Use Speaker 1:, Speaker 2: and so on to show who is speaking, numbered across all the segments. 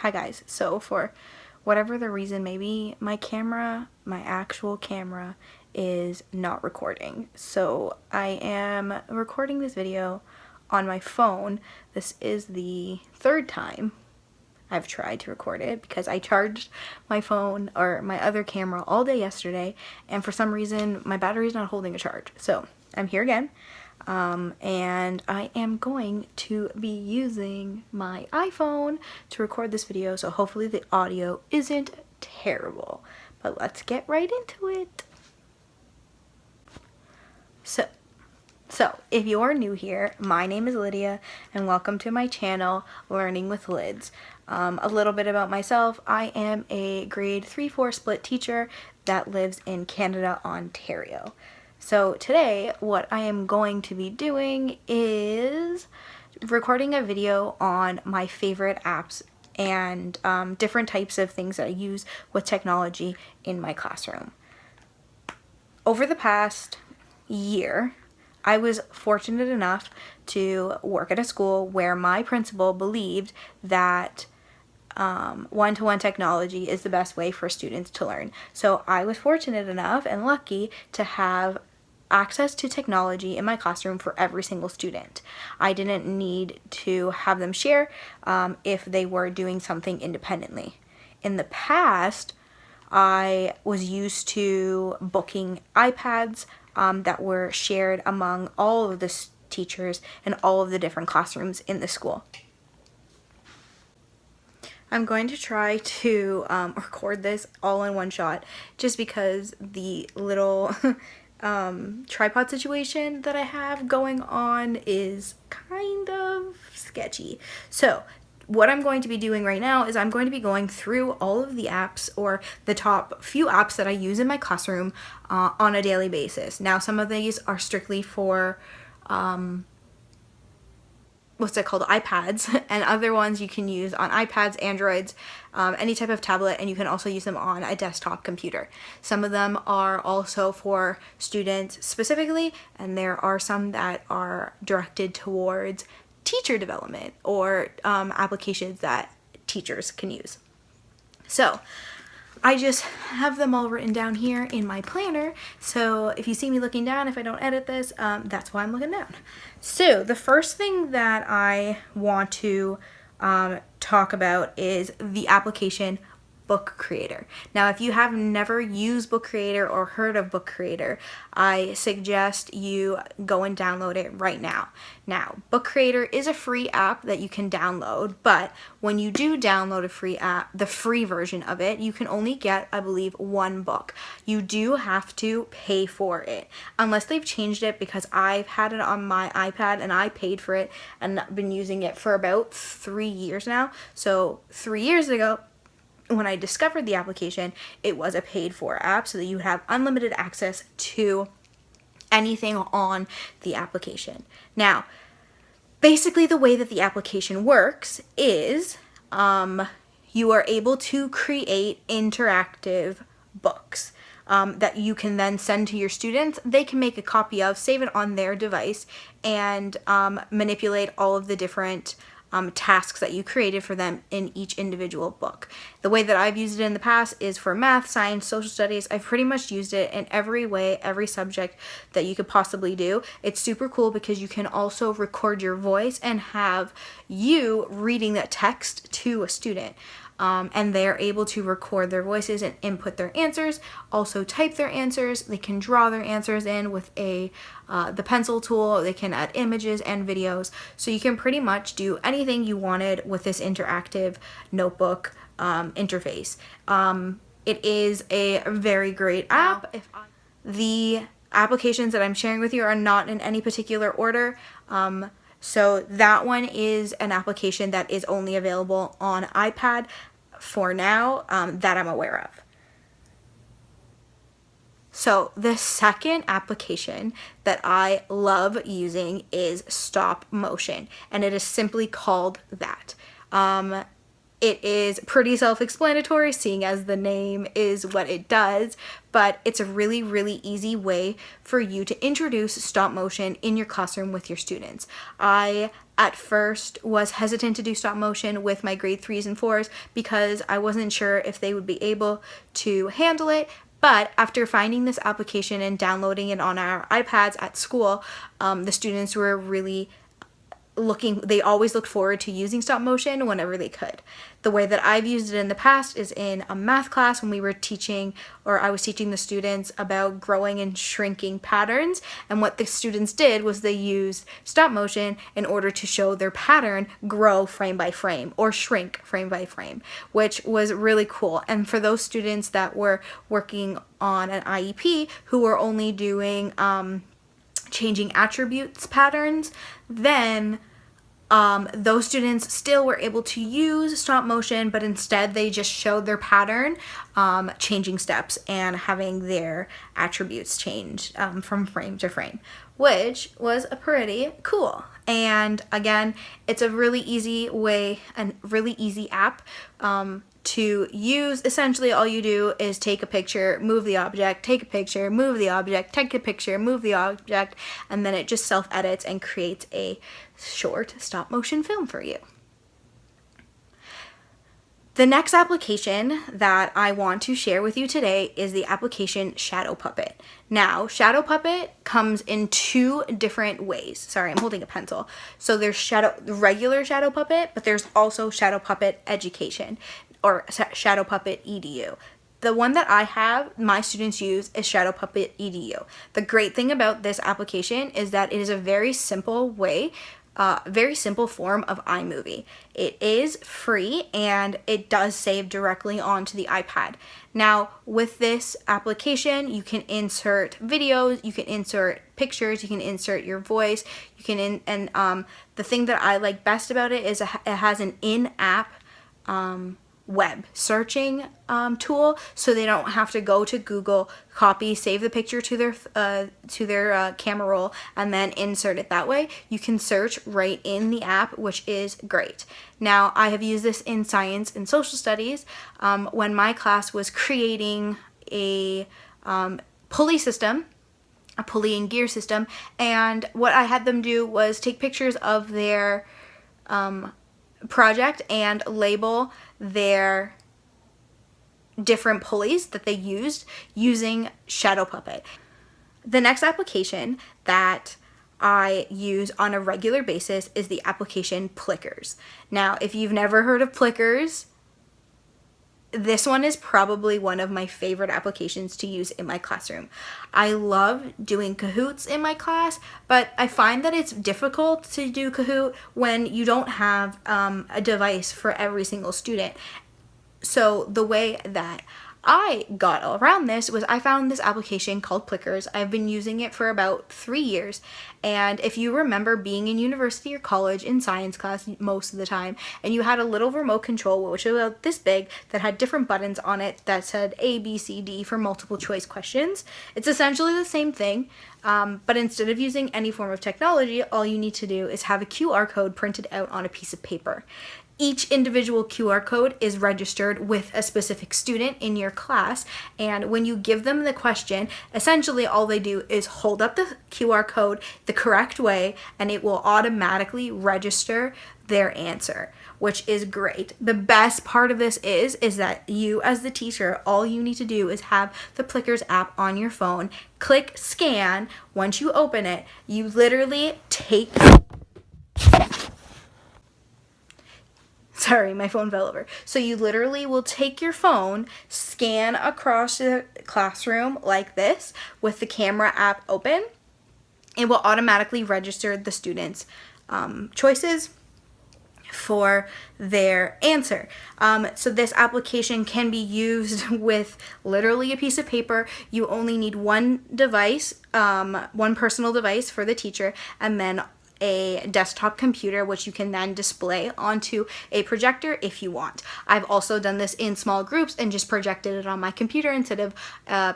Speaker 1: Hi guys, so for whatever the reason, maybe my actual camera is not recording. So I am recording this video on my phone. This is the third time I've tried to record it because I charged my phone or my other camera all day yesterday, and for some reason my battery's not holding a charge. So I'm here again. And I am going to be using my iPhone to record this video, so hopefully the audio isn't terrible. But let's get right into it. So if you're new here, my name is Lydia and welcome to my channel, Learning with Lidz. A little bit about myself. I am a grade 3-4 split teacher that lives in Canada, Ontario. So today, what I am going to be doing is recording a video on my favorite apps and different types of things that I use with technology in my classroom. Over the past year, I was fortunate enough to work at a school where my principal believed that one-to-one technology is the best way for students to learn. So I was fortunate enough and lucky to have access to technology in my classroom for every single student. I didn't need to have them share if they were doing something independently. In the past, I was used to booking iPads that were shared among all of the teachers in all of the different classrooms in the school. I'm going to try to record this all in one shot just because the little tripod situation that I have going on is kind of sketchy. So what I'm going to be doing right now is I'm going to be going through all of the apps, or the top few apps that I use in my classroom on a daily basis. Now, some of these are strictly for iPads, and other ones you can use on iPads, Androids, any type of tablet, and you can also use them on a desktop computer. Some of them are also for students specifically, and there are some that are directed towards teacher development or applications that teachers can use. So I just have them all written down here in my planner, so if you see me looking down, if I don't edit this, that's why I'm looking down. So the first thing that I want to talk about is the application Book Creator. Now, if you have never used Book Creator or heard of Book Creator, I suggest you go and download it right now. Now, Book Creator is a free app that you can download, but when you do download a free app, the free version of it, you can only get, I believe, one book. You do have to pay for it, unless they've changed it, because I've had it on my iPad and I paid for it and been using it for about 3 years now. So 3 years ago, when I discovered the application, it was a paid-for app so that you would have unlimited access to anything on the application. Now, basically the way that the application works is you are able to create interactive books that you can then send to your students. They can make a copy of, save it on their device, and manipulate all of the different tasks that you created for them in each individual book. The way that I've used it in the past is for math, science, social studies. I've pretty much used it in every way, every subject that you could possibly do. It's super cool because you can also record your voice and have you reading that text to a student. And they're able to record their voices and input their answers, also type their answers. They can draw their answers in with the pencil tool. They can add images and videos. So you can pretty much do anything you wanted with this interactive notebook interface. It is a very great app. The applications that I'm sharing with you are not in any particular order. So that one is an application that is only available on iPad for now, that I'm aware of. So the second application that I love using is Stop Motion, and it is simply called that. It is pretty self-explanatory, seeing as the name is what it does, but it's a really, really easy way for you to introduce stop motion in your classroom with your students. I, at first, was hesitant to do stop motion with my grade 3s and 4s because I wasn't sure if they would be able to handle it. But after finding this application and downloading it on our iPads at school, the students were really they always looked forward to using stop motion whenever they could. The way that I've used it in the past is in a math class when we were teaching, or I was teaching the students about growing and shrinking patterns. And what the students did was they used stop motion in order to show their pattern grow frame by frame or shrink frame by frame, which was really cool. And for those students that were working on an IEP who were only doing changing attributes patterns, then those students still were able to use stop motion, but instead they just showed their pattern changing steps and having their attributes change from frame to frame, which was pretty cool. And again, it's a really easy way and really easy app to use. Essentially all you do is take a picture, move the object, take a picture, move the object, take a picture, move the object, and then it just self-edits and creates a short stop motion film for you. The next application that I want to share with you today is the application Shadow Puppet. Now, Shadow Puppet comes in two different ways. Sorry, I'm holding a pencil. So there's regular Shadow Puppet, but there's also Shadow Puppet Education, or Shadow Puppet EDU. The one that I have, my students use, is Shadow Puppet EDU. The great thing about this application is that it is a very simple way, very simple form of iMovie. It is free and it does save directly onto the iPad. Now, with this application, you can insert videos, you can insert pictures, you can insert your voice, you can the thing that I like best about it is it has an in-app web searching tool, so they don't have to go to Google, copy, save the picture to their camera roll, and then insert it that way. You can search right in the app, which is great. Now, I have used this in science and social studies when my class was creating a pulley system, a pulley and gear system, and what I had them do was take pictures of their project and label their different pulleys that they used using Shadow Puppet. The next application that I use on a regular basis is the application Plickers. Now, if you've never heard of Plickers, this one is probably one of my favorite applications to use in my classroom. I love doing Kahoots in my class, but I find that it's difficult to do Kahoot when you don't have a device for every single student. So the way that I got around this was I found this application called Plickers. I've been using it for about 3 years, and if you remember being in university or college in science class most of the time, and you had a little remote control which was about this big that had different buttons on it that said A, B, C, D for multiple choice questions, it's essentially the same thing, but instead of using any form of technology, all you need to do is have a QR code printed out on a piece of paper. Each individual QR code is registered with a specific student in your class, and when you give them the question, essentially all they do is hold up the QR code the correct way and it will automatically register their answer, which is great. The best part of this is that you as the teacher, all you need to do is have the Plickers app on your phone, click scan. Once you open it, you literally take... Sorry, my phone fell over. So you literally will take your phone, scan across the classroom like this with the camera app open. It will automatically register the students' choices for their answer. So this application can be used with literally a piece of paper. You only need one device, one personal device for the teacher, and then a desktop computer, which you can then display onto a projector if you want. I've also done this in small groups and just projected it on my computer instead of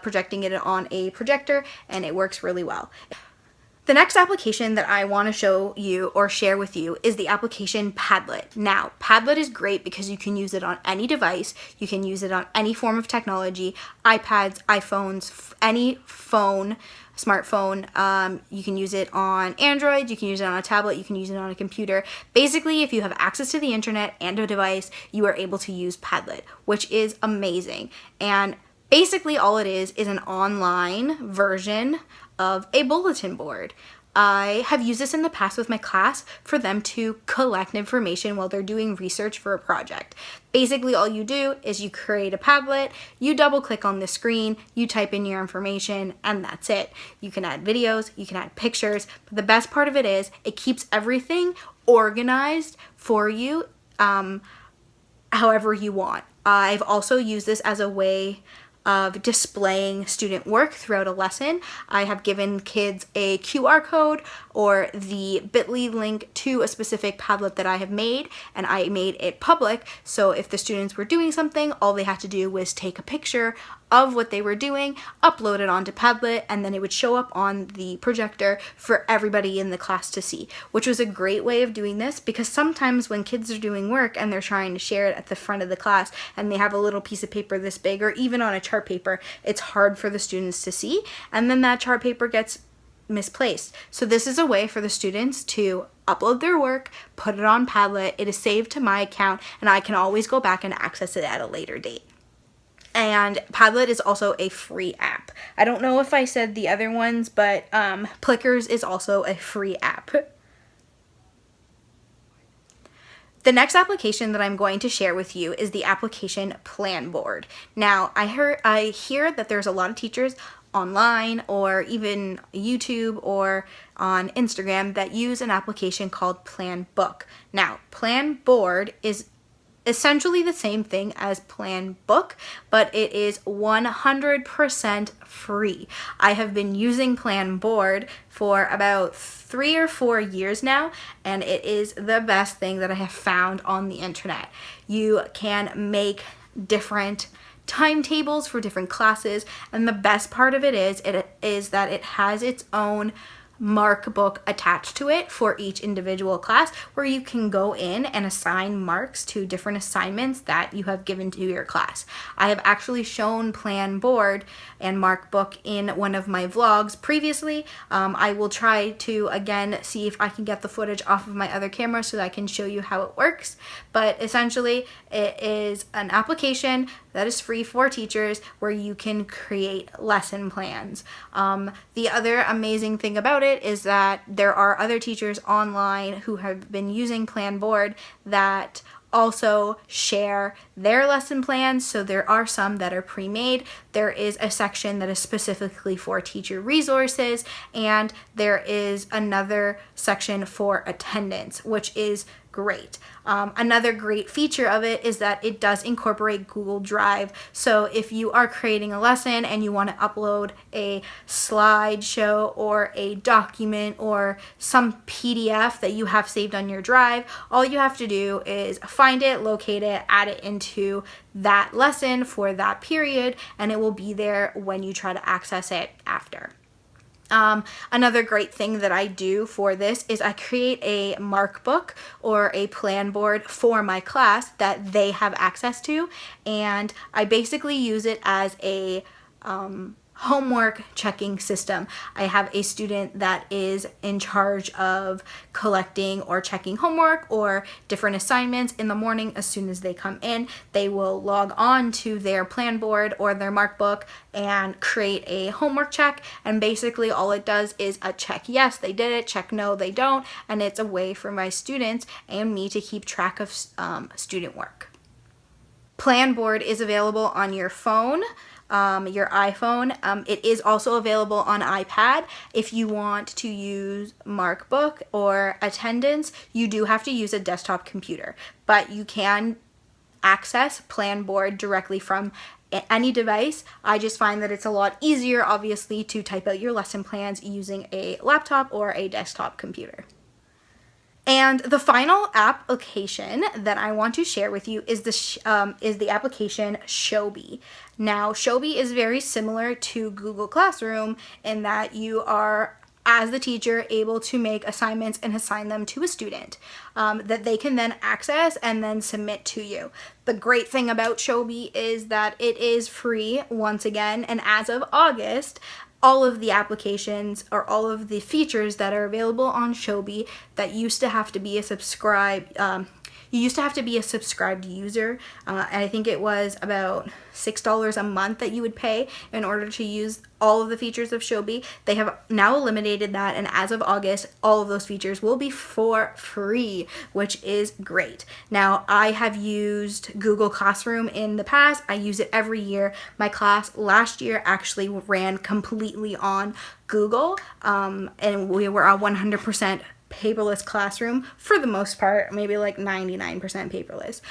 Speaker 1: projecting it on a projector, and it works really well. The next application that I want to show you or share with you is the application Padlet. Now, Padlet is great because you can use it on any device. You can use it on any form of technology, iPads, iPhones, any phone, smartphone. You can use it on Android, you can use it on a tablet, you can use it on a computer. Basically, if you have access to the internet and a device, you are able to use Padlet, which is amazing. And basically all it is an online version of a bulletin board. I have used this in the past with my class for them to collect information while they're doing research for a project. Basically, all you do is you create a Padlet, you double click on the screen, you type in your information, and that's it. You can add videos, you can add pictures, but the best part of it is it keeps everything organized for you however you want. I've also used this as a way of displaying student work throughout a lesson. I have given kids a QR code or the bit.ly link to a specific Padlet that I have made, and I made it public, so if the students were doing something, all they had to do was take a picture of what they were doing, upload it onto Padlet, and then it would show up on the projector for everybody in the class to see, which was a great way of doing this because sometimes when kids are doing work and they're trying to share it at the front of the class and they have a little piece of paper this big or even on a chart paper, it's hard for the students to see, and then that chart paper gets misplaced. So this is a way for the students to upload their work, put it on Padlet, it is saved to my account, and I can always go back and access it at a later date. And Padlet is also a free app. I don't know if I said the other ones, but Plickers is also a free app. The next application that I'm going to share with you is the application Planboard. Now, I hear that there's a lot of teachers online or even YouTube or on Instagram that use an application called Planbook. Now, Planboard is essentially the same thing as Planbook, but it is 100% free. I have been using Planboard for about 3 or 4 years now, and it is the best thing that I have found on the internet. You can make different timetables for different classes, and the best part of it is that it has its own mark book attached to it for each individual class, where you can go in and assign marks to different assignments that you have given to your class. I have actually shown Planboard and mark book in one of my vlogs previously. I will try to again see if I can get the footage off of my other camera so that I can show you how it works, but essentially it is an application that is free for teachers where you can create lesson plans. The other amazing thing about it is that there are other teachers online who have been using Planboard that also share their lesson plans. So there are some that are pre-made. There is a section that is specifically for teacher resources, and there is another section for attendance, which is great. Another great feature of it is that it does incorporate Google Drive. So if you are creating a lesson and you want to upload a slideshow or a document or some PDF that you have saved on your drive, all you have to do is find it, locate it, add it into that lesson for that period, and it will be there when you try to access it after. Another great thing that I do for this is I create a mark book or a plan board for my class that they have access to, and I basically use it as a homework checking system. I have a student that is in charge of collecting or checking homework or different assignments in the morning. As soon as they come in, they will log on to their plan board or their mark book and create a homework check, and basically all it does is a check yes they did it, check no they don't, and it's a way for my students and me to keep track of student work. Planboard is available on your phone, your iPhone. It is also available on iPad. If you want to use Markbook or attendance, you do have to use a desktop computer, but you can access Planboard directly from any device. I just find that it's a lot easier, obviously, to type out your lesson plans using a laptop or a desktop computer. And the final application that I want to share with you is the application Shobi. Now, Shobi is very similar to Google Classroom in that you are as the teacher, able to make assignments and assign them to a student that they can then access and then submit to you. The great thing about Shobi is that it is free once again, and as of August, all of the applications or all of the features that are available on Shobi that used to have to be a subscribed user, and I think it was about $6 a month that you would pay in order to use all of the features of Shobi. They have now eliminated that, and as of August, all of those features will be for free, which is great. Now, I have used Google Classroom in the past. I use it every year. My class last year actually ran completely on Google, and we were a 100% paperless classroom for the most part, maybe like 99% paperless.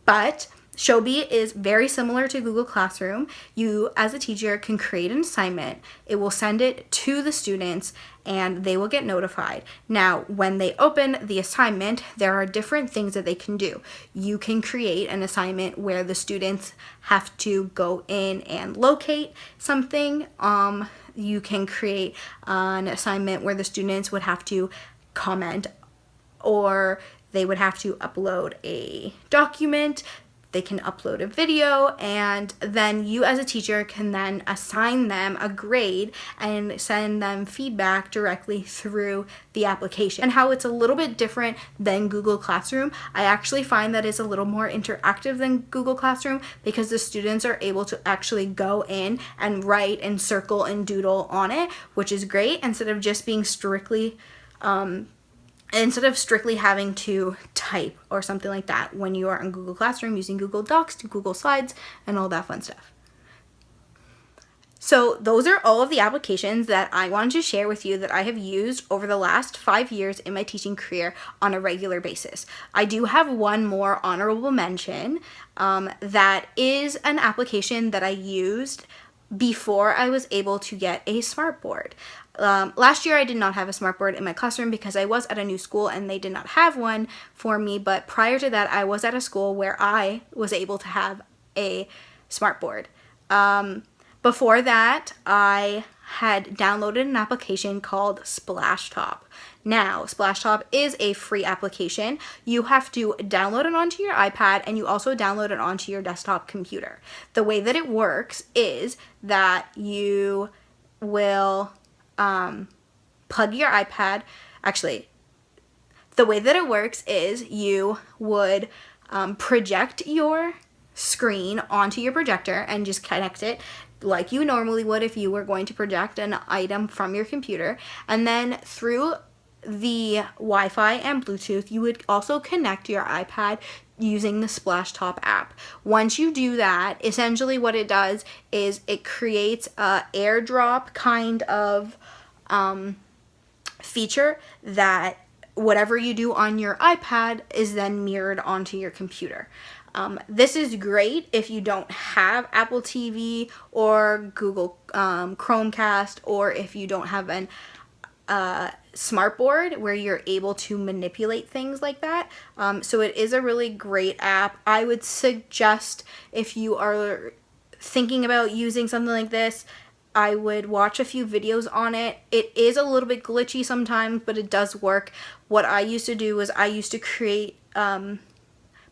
Speaker 1: But Shobi is very similar to Google Classroom. You, as a teacher, can create an assignment. It will send it to the students and they will get notified. Now, when they open the assignment, there are different things that they can do. You can create an assignment where the students have to go in and locate something. You can create an assignment where the students would have to comment, or they would have to upload a document. They can upload a video, and then you as a teacher can then assign them a grade and send them feedback directly through the application. And how it's a little bit different than Google Classroom, I actually find that it's a little more interactive than Google Classroom because the students are able to actually go in and write and circle and doodle on it, which is great, instead of just being strictly having to type or something like that when you are in Google Classroom using Google Docs to Google Slides and all that fun stuff. So those are all of the applications that I wanted to share with you that I have used over the last 5 years in my teaching career on a regular basis. I do have one more honorable mention that is an application that I used before I was able to get a smartboard. Last year I did not have a smartboard in my classroom because I was at a new school and they did not have one for me, but prior to that I was at a school where I was able to have a smartboard. Before that, I had downloaded an application called SplashTop. Now, SplashTop is a free application. You have to download it onto your iPad, and you also download it onto your desktop computer. The way that it works is that you will plug your iPad. Actually, the way that it works is you would project your screen onto your projector and just connect it like you normally would if you were going to project an item from your computer. And then through the Wi-Fi and Bluetooth, you would also connect your iPad using the SplashTop app. Once you do that, essentially what it does is it creates a AirDrop kind of feature that whatever you do on your iPad is then mirrored onto your computer. This is great if you don't have Apple TV or Google Chromecast, or if you don't have an smartboard where you're able to manipulate things like that. So it is a really great app. I would suggest, if you are thinking about using something like this, I would watch a few videos on it. It is a little bit glitchy sometimes, but it does work. What I used to do was I used to create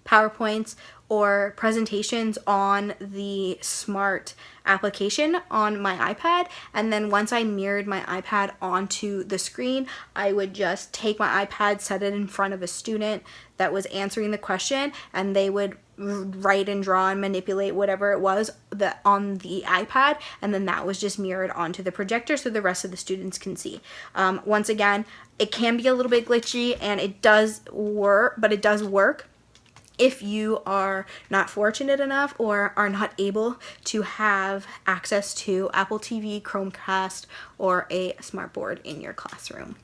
Speaker 1: PowerPoints or presentations on the smart application on my iPad, and then once I mirrored my iPad onto the screen, I would just take my iPad, set it in front of a student that was answering the question, and they would write and draw and manipulate whatever it was that on the iPad, and then that was just mirrored onto the projector so the rest of the students can see. Once again, it can be a little bit glitchy, and it does work, but it does work if you are not fortunate enough or are not able to have access to Apple TV, Chromecast, or a smartboard in your classroom.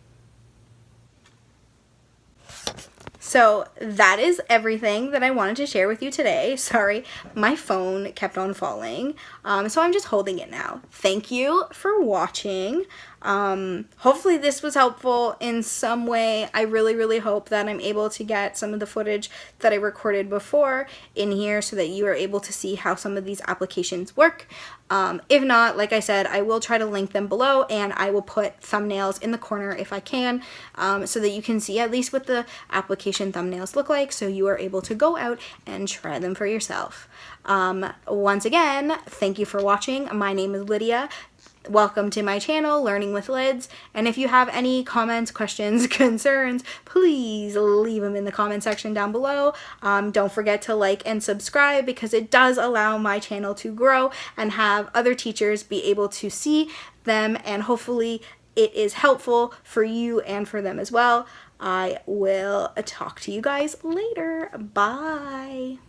Speaker 1: So that is everything that I wanted to share with you today. Sorry, my phone kept on falling, so I'm just holding it now. Thank you for watching. Hopefully this was helpful in some way. I really hope that I'm able to get some of the footage that I recorded before in here so that you are able to see how some of these applications work. If not, like I said, I will try to link them below, and I will put thumbnails in the corner if I can, so that you can see at least what the application thumbnails look like, so you are able to go out and try them for yourself. Once again, thank you for watching. My name is Lydia. Welcome to my channel, Learning with Lidz, and if you have any comments, questions, concerns, please leave them in the comment section down below. Don't forget to like and subscribe, because it does allow my channel to grow and have other teachers be able to see them, and hopefully it is helpful for you and for them as well. I will talk to you guys later. Bye!